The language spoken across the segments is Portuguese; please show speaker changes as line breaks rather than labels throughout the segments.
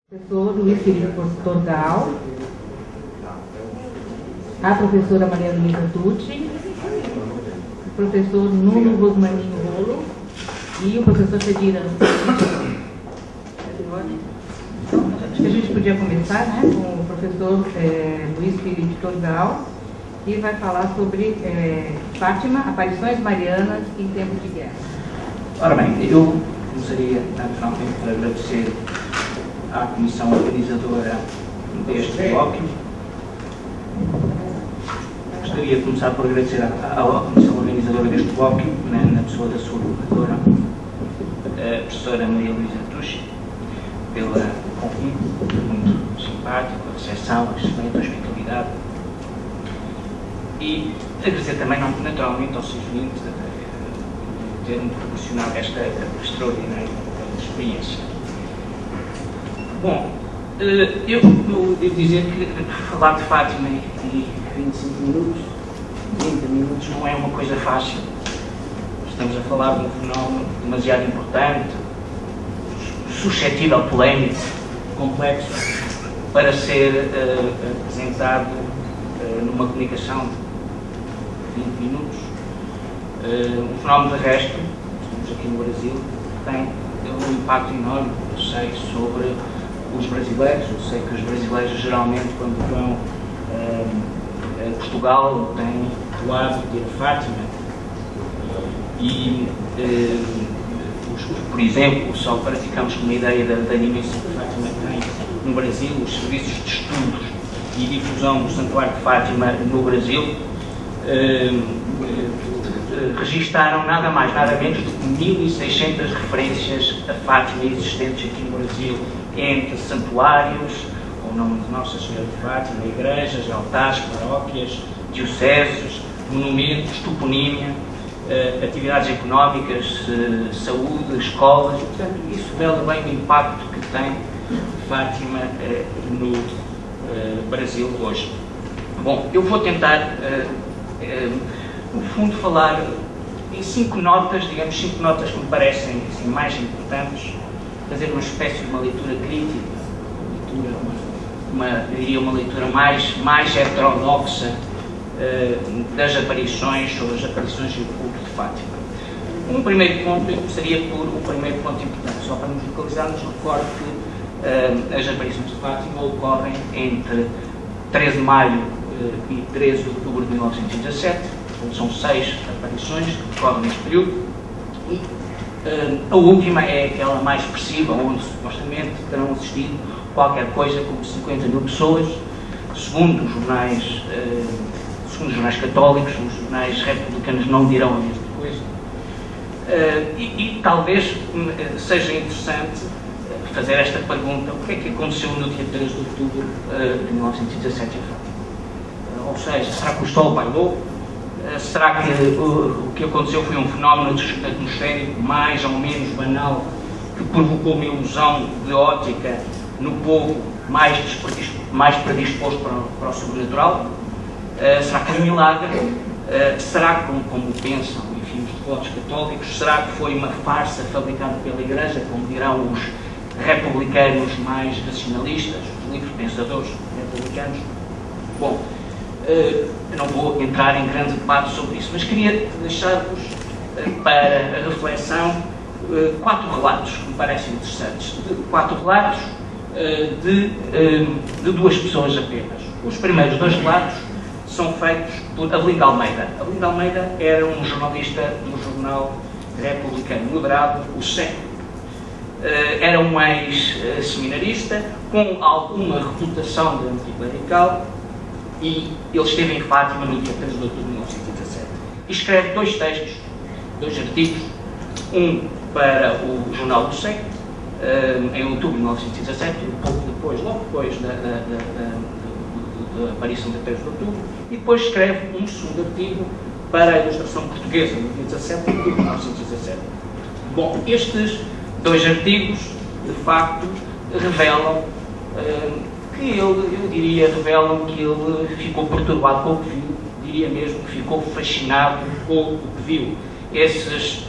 Professor Luiz Felipe Torgal, a professora Maria Luísa Tucci, o professor Nuno Rosmaninho Rolo e o professor Cedira. Então, acho que a gente podia começar, né, com o professor Luiz Felipe Torgal, que vai falar sobre Fátima, aparições marianas em tempos de guerra.
Ora bem, eu gostaria naturalmente de agradecer à comissão organizadora deste colóquio. Gostaria de começar por agradecer à comissão organizadora deste colóquio, na pessoa da sua coordenadora, a professora Maria Luísa Tucci, pelo convite muito simpático, a recepção, a excelente hospitalidade. E agradecer também, naturalmente, ao Sr. Juiz de ter-me proporcionado esta extraordinária experiência. Bom, eu devo dizer que falar de Fátima em 25 minutos, 30 minutos, não é uma coisa fácil. Estamos a falar de um fenómeno demasiado importante, suscetível, polémico, complexo, para ser apresentado numa comunicação de 20 minutos. Um fenómeno, de resto, estamos aqui no Brasil, tem um impacto enorme, eu sei, sobre os brasileiros. Eu sei que os brasileiros, geralmente, quando vão a Portugal, têm o hábito de ir a Fátima. E, por exemplo, só para ficarmos com uma ideia da dimensão que Fátima tem no Brasil, os serviços de estudos e difusão do Santuário de Fátima no Brasil registaram nada mais, nada menos do que 1.600 referências a Fátima existentes aqui no Brasil, entre santuários, o nome de Nossa Senhora de Fátima, igrejas, altares, paróquias, dioceses, monumentos, toponímia, atividades económicas, saúde, escolas. Portanto, isso revela bem o impacto que tem Fátima no Brasil hoje. Bom, eu vou tentar, no fundo, falar em 5 notas, digamos, 5 notas que me parecem assim, mais importantes, fazer uma espécie de uma leitura crítica, uma leitura mais heterodoxa das aparições, sobre as aparições e o culto de Fátima. Um primeiro ponto, eu começaria por o primeiro ponto importante, só para nos localizarmos. Recordo que as aparições de Fátima ocorrem entre 13 de maio e 13 de outubro de 1917, são 6 aparições que ocorrem neste período, e a última é aquela mais expressiva, onde supostamente terão assistido qualquer coisa como 50 mil pessoas, segundo os jornais católicos. Os jornais republicanos não dirão a mesma coisa. E talvez seja interessante fazer esta pergunta: o que é que aconteceu no dia 3 de outubro de 1917 em Fátima? Ou seja, será que o Sol bailou? Será que o que aconteceu foi um fenómeno atmosférico mais ou menos banal que provocou uma ilusão de ótica no povo mais predisposto para o sobrenatural? Será que é um milagre? Será que, como pensam, enfim, os devotos católicos, será que foi uma farsa fabricada pela Igreja, como dirão os republicanos mais racionalistas, os livres pensadores republicanos? Bom, eu não vou entrar em grande debate sobre isso, mas queria deixar-vos para a reflexão 4 relatos que me parecem interessantes. 4 relatos de 2 pessoas apenas. Os primeiros 2 relatos são feitos por Avelino Almeida. Avelino Almeida era um jornalista do jornal republicano moderado, O Século. Era um ex-seminarista com alguma reputação de anticlerical, e ele esteve em Fátima no dia 3 de outubro de 1917. E escreve 2 textos, 2 artigos, um para o Jornal do Século, em outubro de 1917, logo depois da aparição de 3 de outubro, e depois escreve um segundo artigo para a Ilustração Portuguesa, no dia 17 de outubro de 1917. Bom, estes 2 artigos, de facto, revelam revelam que ele ficou perturbado com o que viu, diria mesmo que ficou fascinado com o que viu. Esses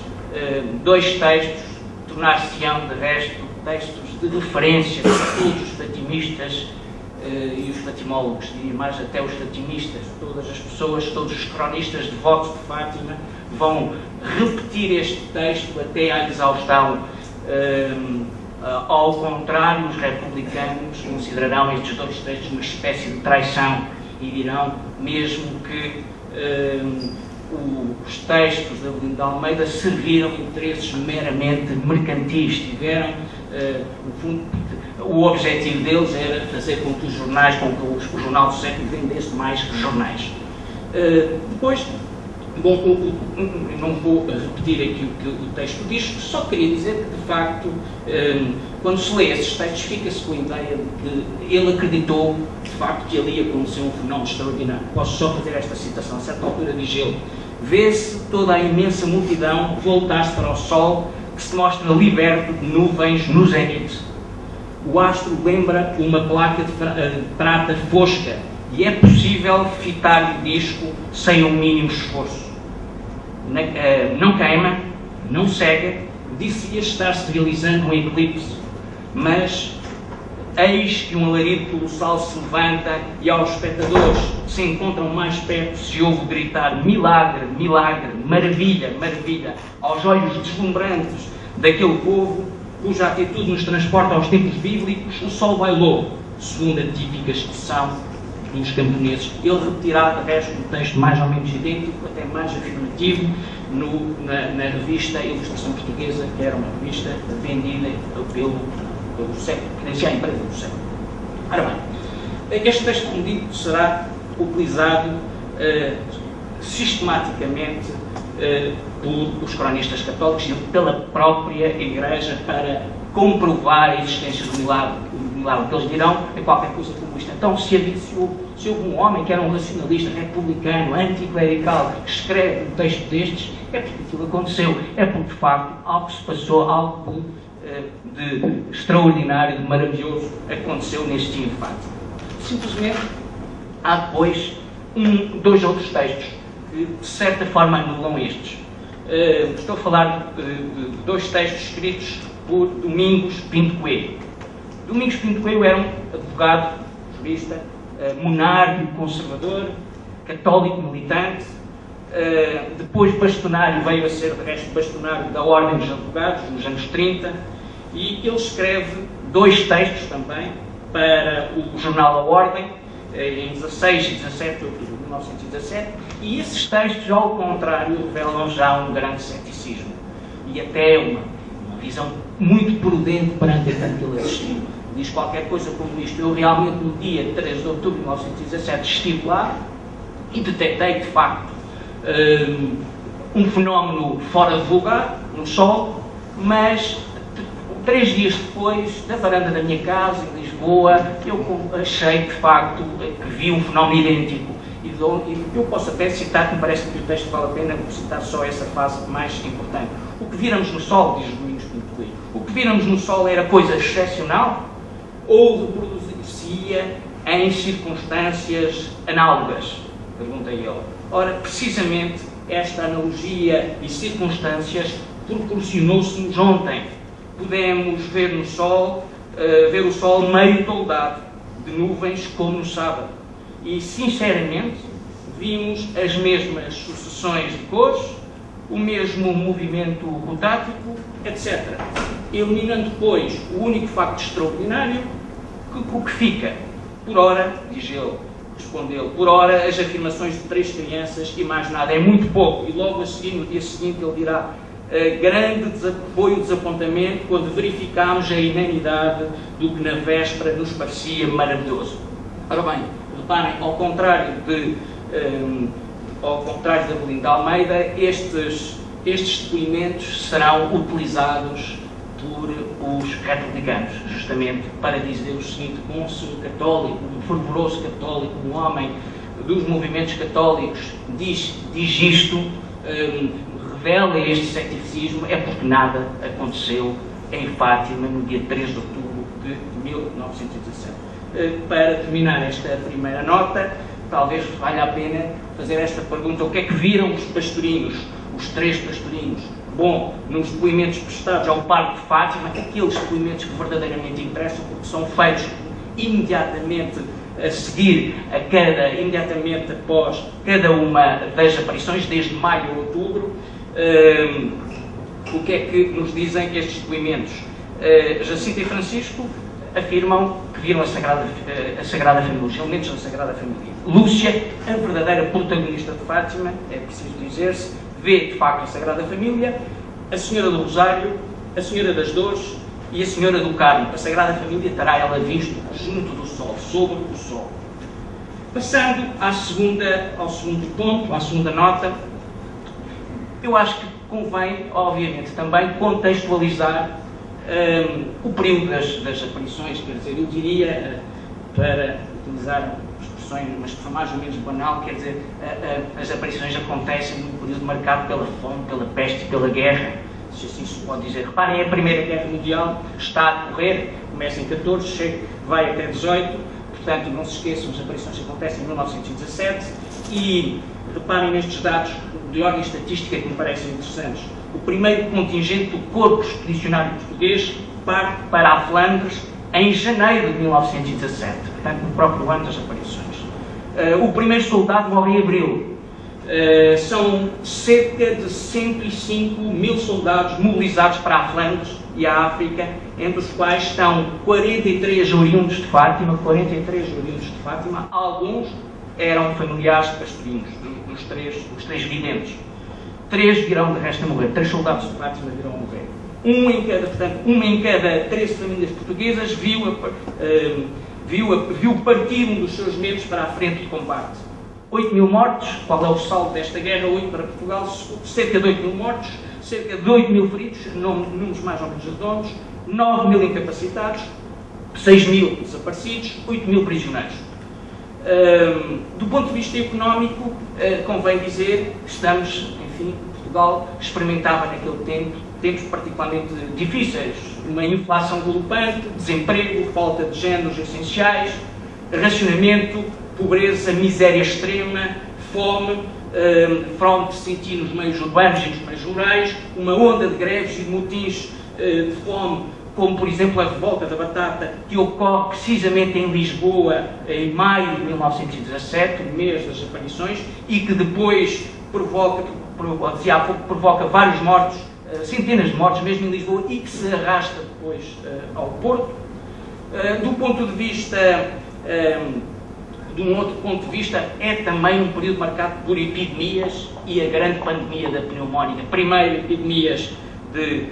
2 textos tornar-se-ão, de resto, textos de referência para todos os fatimistas e os fatimólogos, e mais até os fatimistas, todas as pessoas, todos os cronistas devotos de Fátima vão repetir este texto até à exaustão. Ao contrário, os republicanos considerarão estes dois textos uma espécie de traição e dirão mesmo que os textos de Avelino de Almeida serviram interesses meramente mercantis, tiveram o objetivo deles era fazer com que os jornais, com que o Jornal do Século vendesse mais jornais. Depois, bom, não vou repetir aqui o que o texto diz, só queria dizer que, de facto, quando se lê esses textos, fica-se com a ideia de que ele acreditou, de facto, que ali aconteceu um fenómeno extraordinário. Posso só fazer esta citação. A certa altura diz ele: vê-se toda a imensa multidão voltar-se para o sol, que se mostra liberto de nuvens no zénite. O astro lembra uma placa de prata fosca, e é possível fitar o disco sem um mínimo esforço. Não queima, não cega, disse-lhe estar-se realizando um eclipse, mas eis que um alarido colossal se levanta e aos espectadores que se encontram mais perto se ouve gritar: milagre, milagre, maravilha, maravilha, aos olhos deslumbrantes daquele povo cuja atitude nos transporta aos tempos bíblicos. O sol bailou, segundo a típica expressão dos camponeses. Ele repetirá, de resto, um texto mais ou menos idêntico, até mais afirmativo, na revista Ilustração Portuguesa, que era uma revista vendida pelo século, que pertencia à empresa do século. Ora bem, este texto, como digo, será utilizado sistematicamente por os cronistas católicos e pela própria Igreja para comprovar a existência do milagre. O milagre que eles dirão é qualquer coisa como isto. Então, se houve um homem que era um racionalista, republicano, anticlerical, que escreve um texto destes, é porque aquilo aconteceu. É porque, de facto, algo se passou, algo de extraordinário, de maravilhoso aconteceu neste dia de Fátima. Simplesmente, há depois dois outros textos que, de certa forma, anulam estes. Estou a falar de dois textos escritos por Domingos Pinto Coelho. Domingos Pinto Coelho era um advogado, jurista, monárquico, conservador, católico militante, depois bastonário, veio a ser de resto bastonário da Ordem dos Advogados, nos anos 30, e ele escreve dois textos também para o jornal A Ordem, em 16 e 17 de outubro de 1917, e esses textos, ao contrário, revelam já um grande ceticismo e até uma visão muito prudente perante aquilo que ele assistiu. Diz qualquer coisa como isto: eu realmente no dia 13 de outubro de 1917 estive lá e detectei de facto um fenómeno fora de lugar, no sol, mas 3 dias depois, na varanda da minha casa, em Lisboa, eu achei de facto que vi um fenómeno idêntico. E eu posso até citar, que me parece que o texto vale a pena, citar só essa fase mais importante. O que víramos no sol, diz Domingos Pinto Coelho, o que víramos no sol era coisa excepcional ou reproduzir-se-ia em circunstâncias análogas? Perguntei ele. Ora, precisamente esta analogia e circunstâncias proporcionou-se-nos ontem. Pudemos ver o sol meio toldado de nuvens como no sábado. E, sinceramente, vimos as mesmas sucessões de cores, o mesmo movimento rotático, etc. Eliminando, pois, o único facto extraordinário, o que fica. Por ora, diz ele, respondeu, por ora as afirmações de 3 crianças e mais nada, é muito pouco. E logo a seguir, no dia seguinte, ele dirá: grande foi o desapontamento quando verificámos a inanidade do que na véspera nos parecia maravilhoso. Ora bem, reparem, ao contrário de Avelino de Almeida, estes depoimentos serão utilizados por os republicanos, justamente para dizer o seguinte: como se um católico, um fervoroso católico, um homem dos movimentos católicos diz isto, revela este ceticismo, é porque nada aconteceu em Fátima no dia 3 de outubro de 1917. Para terminar esta primeira nota, talvez valha a pena fazer esta pergunta: o que é que viram os pastorinhos, os 3 pastorinhos? Bom, nos depoimentos prestados ao Parque de Fátima, aqueles depoimentos que verdadeiramente interessam, porque são feitos imediatamente a seguir, imediatamente após cada uma das aparições, desde maio a outubro. O que é que nos dizem estes depoimentos? Jacinta e Francisco afirmam que viram a Sagrada Família, os elementos da Sagrada Família. Lúcia, a verdadeira protagonista de Fátima, é preciso dizer-se, vê de facto a Sagrada Família, a Senhora do Rosário, a Senhora das Dores e a Senhora do Carmo. A Sagrada Família terá ela visto junto do Sol, sobre o Sol. Passando ao segundo ponto, à segunda nota, eu acho que convém, obviamente, também contextualizar o período das aparições, quer dizer, eu diria, para utilizar uma expressão mais ou menos banal, quer dizer, as aparições acontecem num período marcado pela fome, pela peste e pela guerra, se assim se pode dizer. Reparem, a Primeira Guerra Mundial está a decorrer, começa em 14, vai até 18, portanto, não se esqueçam, as aparições acontecem em 1917, e reparem nestes dados de ordem estatística que me parecem interessantes. O primeiro contingente do Corpo Expedicionário Português parte para a Flandres em janeiro de 1917, portanto, no próprio ano das aparições. O primeiro soldado morre em abril. São cerca de 105 mil soldados mobilizados para a Flandres e a África, entre os quais estão 43 oriundos de Fátima, alguns eram familiares pastorinhos, os três videntes. 3 virão de resto a morrer, 3 soldados de Fátima virão a morrer. Uma em cada 13 famílias portuguesas viu partir um dos seus membros para a frente de combate. 8 mil mortos, qual é o saldo desta guerra? 8 para Portugal, cerca de 8 mil mortos, cerca de 8 mil feridos, números mais ou menos redondos, 9 mil incapacitados, 6 mil desaparecidos, 8 mil prisioneiros. Do ponto de vista económico, convém dizer que Portugal experimentava naquele tempo tempos particularmente difíceis, uma inflação galopante, desemprego, falta de géneros essenciais, racionamento, pobreza, miséria extrema, fome, fronte se sentir nos meios urbanos e nos meios rurais, uma onda de greves e de motins de fome, como por exemplo a revolta da batata, que ocorre precisamente em Lisboa em maio de 1917, o mês das aparições, e que depois provoca vários mortos, centenas de mortos mesmo em Lisboa, e que se arrasta depois ao Porto. De um outro ponto de vista, é também um período marcado por epidemias e a grande pandemia da pneumónica. Primeiro, epidemias de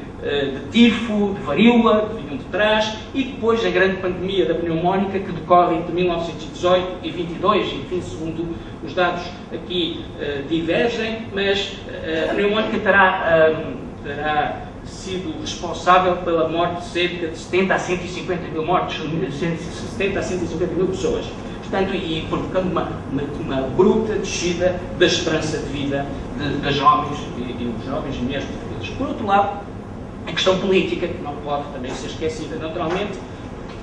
tifo, de varíola, que vinham de trás, e depois a grande pandemia da pneumónica, que decorre entre 1918 e 22, enfim, segundo os dados aqui divergem, mas a pneumónica terá sido responsável pela morte de cerca de 70 a 150 mil mortes, 70 a 150 mil pessoas. Portanto, e provocando uma bruta descida da esperança de vida das jovens e mulheres portuguesas. Por outro lado, a questão política, que não pode também ser esquecida naturalmente,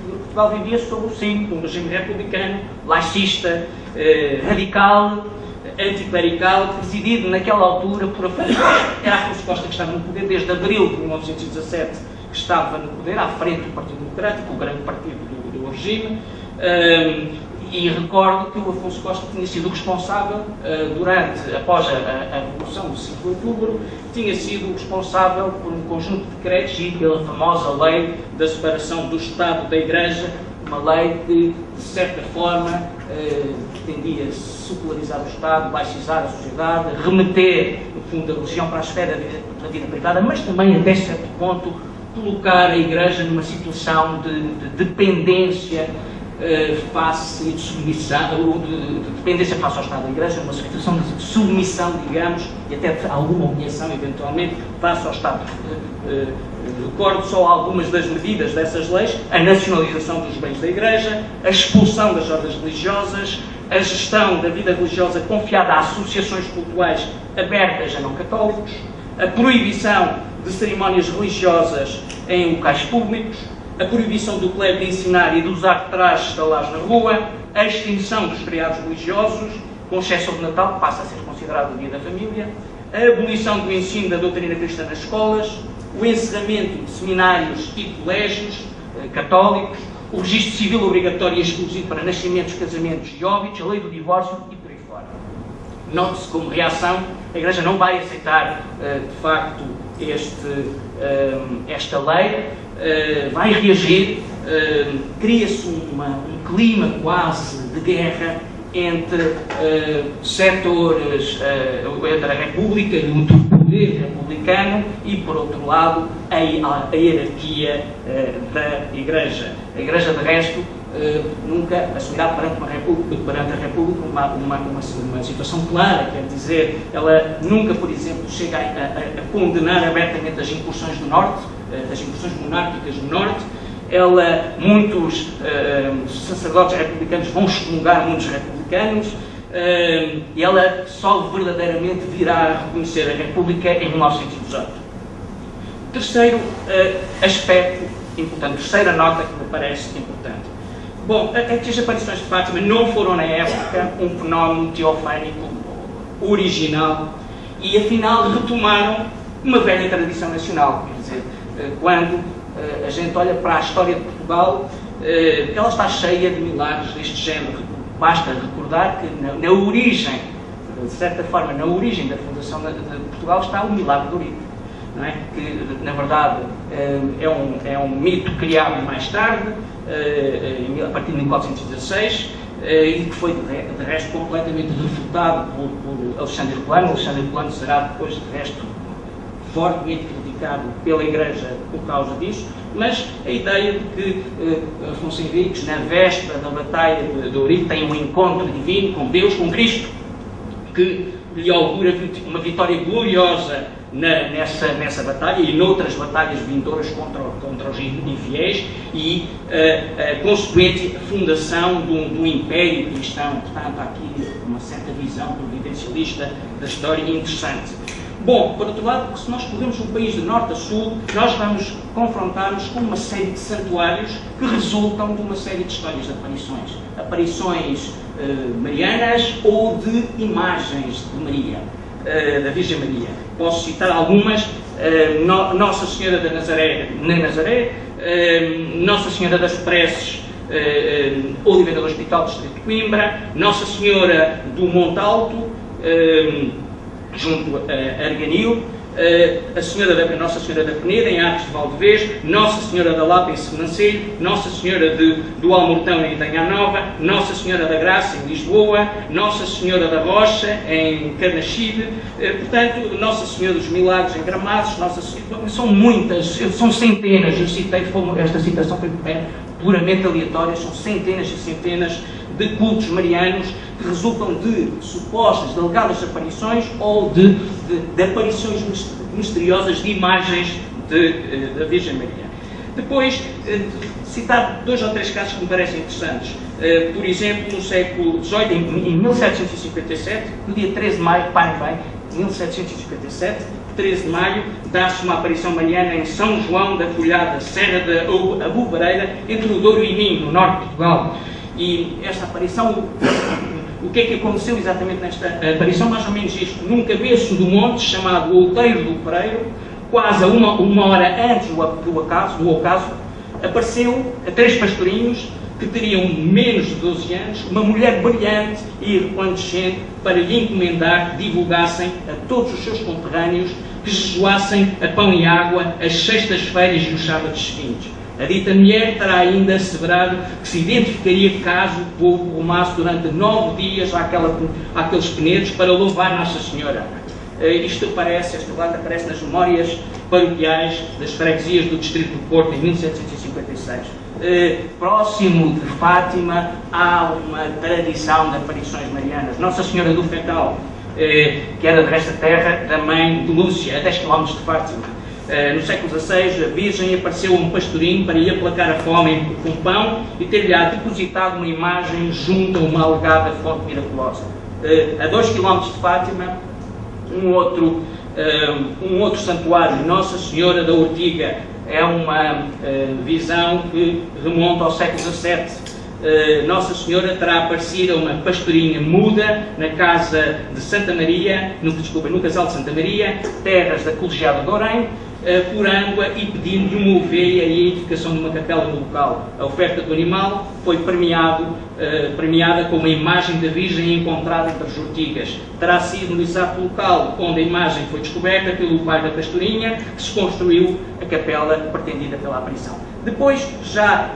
Portugal vivia sob o signo de um regime republicano, laicista, radical, anticlerical, presidido naquela altura por Afonso Costa. Era Afonso Costa que estava no poder desde abril de 1917, que estava no poder, à frente do Partido Democrático, o grande partido do regime. E recordo que o Afonso Costa tinha sido responsável, após a Revolução do 5 de Outubro, tinha sido responsável por um conjunto de decretos e pela famosa lei da separação do Estado da Igreja, uma lei que, de certa forma, pretendia secularizar o Estado, laicizar a sociedade, remeter, no fundo, a religião para a esfera da vida privada, mas também, até certo ponto, colocar a Igreja numa situação de dependência face de submissão, de dependência face ao Estado da Igreja, uma situação de submissão, digamos, e até de alguma objeção, eventualmente, face ao Estado. Recordo só algumas das medidas dessas leis: a nacionalização dos bens da Igreja, a expulsão das ordens religiosas, a gestão da vida religiosa confiada a associações cultuais abertas a não católicos, a proibição de cerimónias religiosas em locais públicos, a proibição do clero de ensinar e de usar trajes estalares na rua, a extinção dos feriados religiosos, com exceção de Natal, que passa a ser considerado o dia da família, a abolição do ensino da doutrina cristã nas escolas, o encerramento de seminários e colégios católicos, o registro civil obrigatório e exclusivo para nascimentos, casamentos e óbitos, a lei do divórcio e por aí fora. Note-se como reação, a Igreja não vai aceitar, de facto, esta lei, vai reagir, cria-se um clima quase de guerra entre setores, entre a República e o poder republicano e, por outro lado, a hierarquia da Igreja. A Igreja, de resto, nunca assumirá perante a República uma situação clara, quer dizer, ela nunca, por exemplo, chega a condenar abertamente as incursões do Norte, as incursões monárquicas do Norte. Muitos sacerdotes republicanos vão excomungar muitos republicanos, e ela só verdadeiramente virá a reconhecer a República em 1918. Terceiro aspecto importante, terceira nota que me parece importante. Bom, é que as aparições de Fátima não foram na época um fenómeno teofânico original e afinal retomaram uma velha tradição nacional. Quer dizer, quando a gente olha para a história de Portugal, ela está cheia de milagres deste género. Basta recordar que na origem, de certa forma, na origem da fundação de Portugal está o milagre do Ourique, não é? Que, na verdade, é um mito criado mais tarde, a partir de 1416, e que foi, de resto, completamente refutado por Alexandre Herculano. Alexandre Herculano será, depois, de resto, fortemente criticado pela Igreja por causa disso, mas a ideia de que Afonso Henriques, na véspera da batalha de Ourique, tem um encontro divino com Deus, com Cristo, que lhe augura uma vitória gloriosa nessa batalha e noutras batalhas vindouras contra os infiéis, e a consequente fundação do Império Cristão. Portanto, há aqui uma certa visão providencialista da história interessante. Bom, por outro lado, se nós corremos o país de norte a sul, nós vamos confrontar-nos com uma série de santuários que resultam de uma série de histórias de aparições. Aparições marianas ou de imagens de Maria, da Virgem Maria. Posso citar algumas: Nossa Senhora da Nazaré, na Nazaré, Nossa Senhora das Preces, Oliveira do Hospital, distrito de Coimbra, Nossa Senhora do Monte Alto, junto a Arganil, Nossa Senhora da Peneda, em Arcos de Valdevez, Nossa Senhora da Lapa, em Semancelho, Nossa Senhora do Almortão, em Itanha Nova, Nossa Senhora da Graça, em Lisboa, Nossa Senhora da Rocha, em Carnaxide, portanto, Nossa Senhora dos Milagres, em Gramados, são muitas, são centenas. Eu citei, esta citação foi puramente aleatória, são centenas e centenas de cultos marianos que resultam de supostas, de alegadas aparições ou de aparições misteriosas de imagens da Virgem Maria. Depois, citar 2 ou 3 casos que me parecem interessantes. Por exemplo, no século XVIII, em 1757, no dia 13 de maio, reparem bem, 1757, 13 de maio, dá-se uma aparição mariana em São João da Folhada, Serra da Abuvareira, entre o Douro e Minho, no norte de Portugal. E esta aparição, o que é que aconteceu exatamente nesta aparição? Mais ou menos isto: num cabeço do monte chamado Outeiro do Pereiro, quase a uma hora antes do ocaso, apareceu a 3 pastorinhos que teriam menos de 12 anos, uma mulher brilhante e resplandecente, para lhe encomendar que divulgassem a todos os seus conterrâneos que jejuassem a pão e água às sextas-feiras e os sábados seguintes. A dita mulher terá ainda asseverado que se identificaria caso o povo rumasse durante 9 dias àqueles penedos para louvar Nossa Senhora. Esta data aparece nas memórias paroquiais das freguesias do Distrito do Porto, em 1756. Próximo de Fátima, há uma tradição de aparições marianas. Nossa Senhora do Fetal, que era desta terra, da mãe de Lúcia, a 10 km de Fátima. No século XVI, a Virgem apareceu a um pastorinho para lhe aplacar a fome com pão e ter-lhe depositado uma imagem junto a uma alegada fonte miraculosa. A 2 km de Fátima, um outro santuário, Nossa Senhora da Ortiga, é uma visão que remonta ao século XVII. Nossa Senhora terá aparecido a uma pastorinha muda na casa de Santa Maria, no casal de Santa Maria, terras da Colegiada de Orém, por Ângua, e pedindo-lhe uma ovelha e a edificação de uma capela no local. A oferta do animal foi premiada com uma imagem da Virgem encontrada entre as urtigas. Terá sido no exato local onde a imagem foi descoberta pelo pai da pastorinha que se construiu a capela pretendida pela aparição. Depois, já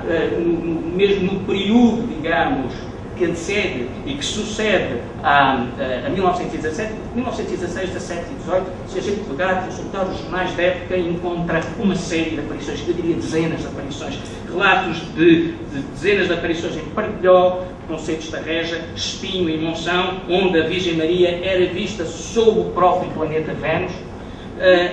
mesmo no período, digamos, que antecede e que sucede a 1917, 1916, 17 e 18, se a gente pegar, consultar os jornais da época, encontra uma série de aparições, eu diria dezenas de aparições, relatos de dezenas de aparições em Partilhó, Conceitos da Reja, Espinho e Monção, onde a Virgem Maria era vista sob o próprio planeta Vênus,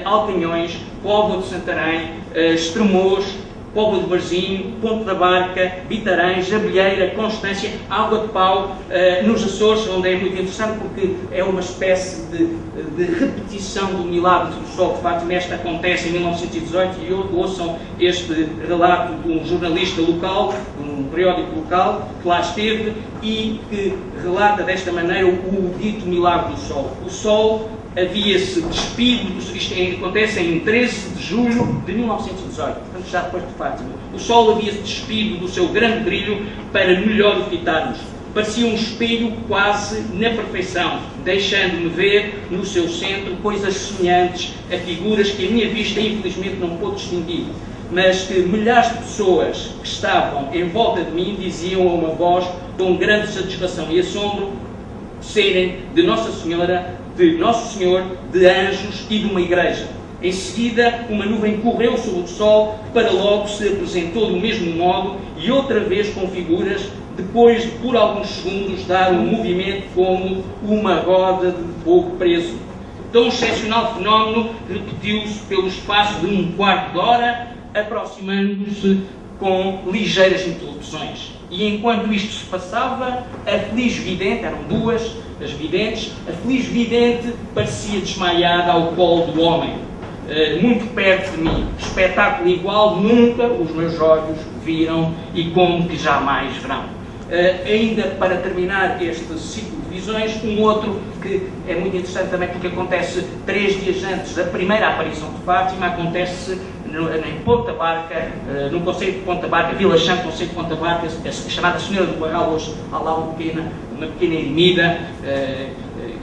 Alcanhões, Póvoa de Santarém, Estremoz, Póvoa de Varzim, Ponte da Barca, Bitarães, Abelheira, Constância, Água de Pau, nos Açores, onde é muito interessante porque é uma espécie de repetição do milagre do Sol de Fátima. Esta acontece em 1918 e ouçam este relato de um jornalista local, de um periódico local, que lá esteve e que relata desta maneira o dito milagre do Sol. O Sol havia-se despido, isto acontece em 13 de julho de 1918, portanto já depois de Fátima. O Sol havia-se despido do seu grande brilho para melhor o fitarmos. Parecia um espelho quase na perfeição, deixando-me ver no seu centro coisas semelhantes a figuras que a minha vista infelizmente não pôde distinguir, mas que milhares de pessoas que estavam em volta de mim diziam a uma voz com grande satisfação e assombro serem de Nossa Senhora, de Nosso Senhor, de anjos e de uma igreja. Em seguida, uma nuvem correu sobre o sol, que para logo se apresentou do mesmo modo e outra vez com figuras, depois de por alguns segundos dar um movimento como uma roda de fogo preso. Tão excepcional fenómeno repetiu-se pelo espaço de um quarto de hora, aproximando-se com ligeiras interrupções. E enquanto isto se passava, a feliz vidente, eram duas as videntes, a feliz vidente parecia desmaiada ao colo do homem, muito perto de mim. Espetáculo igual nunca os meus olhos viram e como que jamais verão. Ainda para terminar este ciclo de visões, um outro que é muito interessante também porque acontece 3 dias antes da primeira aparição de Fátima, acontece em Ponta Barca, no conceito de Ponta Barca, Vila Chã, conceito de Ponta Barca, a chamada Senhora do Barral, hoje há lá uma pequena ermida,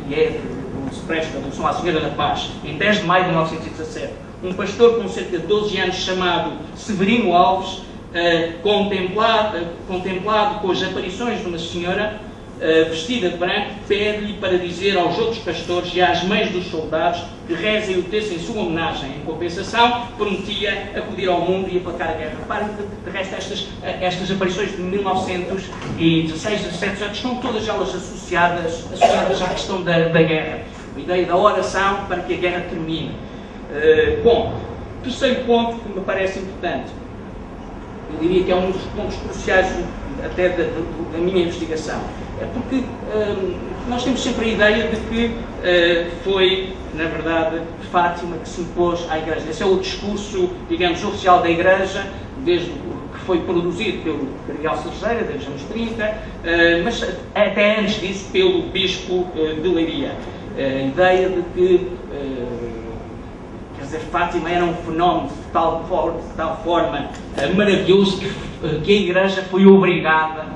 e é onde se presta a devoção à Senhora da Paz. Em 10 de maio de 1917, um pastor com cerca de 12 anos chamado Severino Alves, contemplado com as aparições de uma senhora vestida de branco, pede-lhe para dizer aos outros pastores e às mães dos soldados que rezem o texto em sua homenagem. Em compensação, prometia acudir ao mundo e aplacar a guerra. Reparem que, de resto, estas aparições de 1916, 17, 18, estão todas elas associadas à questão da guerra. A ideia da oração para que a guerra termine. Bom, terceiro ponto que me parece importante. Eu diria que é um dos pontos cruciais até da minha investigação. É porque nós temos sempre a ideia de que foi, na verdade, Fátima que se impôs à Igreja. Esse é o discurso, digamos, oficial da Igreja, desde que foi produzido pelo Cardeal Cerejeira, desde os anos 30, mas até antes disso pelo Bispo de Leiria. A ideia de que Fátima era um fenómeno de tal forma maravilhoso que a Igreja foi obrigada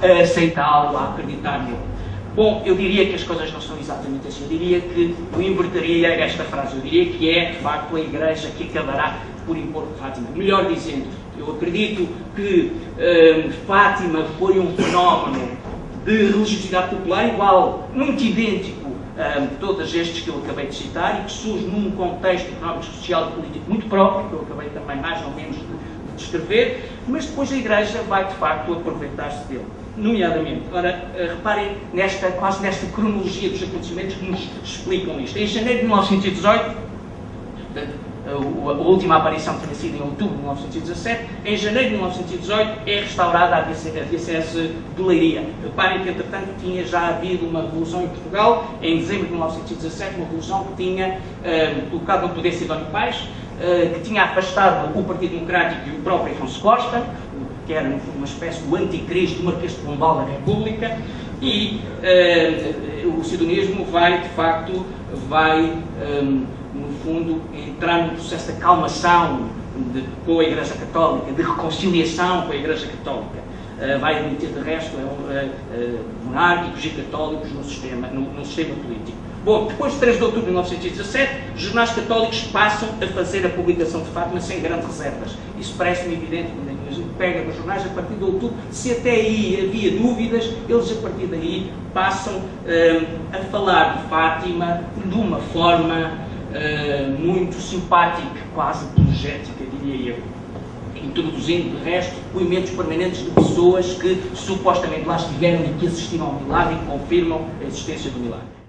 a aceitá-lo, a acreditar nele. Bom, eu diria que as coisas não são exatamente assim. Eu diria que eu inverteria esta frase. Eu diria que é, de facto, a Igreja que acabará por impor Fátima. Melhor dizendo, eu acredito que Fátima foi um fenómeno de religiosidade popular igual, muito idêntico todos estes que eu acabei de citar e que surge num contexto económico, social e político muito próprio, que eu acabei também mais ou menos de descrever, mas depois a Igreja vai de facto aproveitar-se dele. Nomeadamente, ora, reparem quase nesta cronologia dos acontecimentos que nos explicam isto. Em janeiro de 1918, a última aparição tinha sido em outubro de 1917, em janeiro de 1918 é restaurada a Diocese de Leiria. Reparem que, entretanto, tinha já havido uma revolução em Portugal, em dezembro de 1917, uma revolução que tinha colocado no poder Sidónio Pais, que tinha afastado o Partido Democrático e o próprio Afonso Costa, que era, no fundo, uma espécie do anticristo, do Marquês de Pombal da República, e o sionismo vai, de facto, no fundo, entrar num processo de acalmação com a Igreja Católica, de reconciliação com a Igreja Católica. Vai admitir, de resto, monárquicos e católicos no sistema político. Bom, depois de 3 de outubro de 1917, os jornais católicos passam a fazer a publicação de Fátima sem grandes reservas. Isso parece-me evidente quando a gente pega nos jornais a partir de outubro. Se até aí havia dúvidas, eles a partir daí passam a falar de Fátima de uma forma muito simpática, quase apologética, diria eu. Introduzindo, de resto, depoimentos permanentes de pessoas que supostamente lá estiveram e que assistiram ao milagre e confirmam a existência do milagre.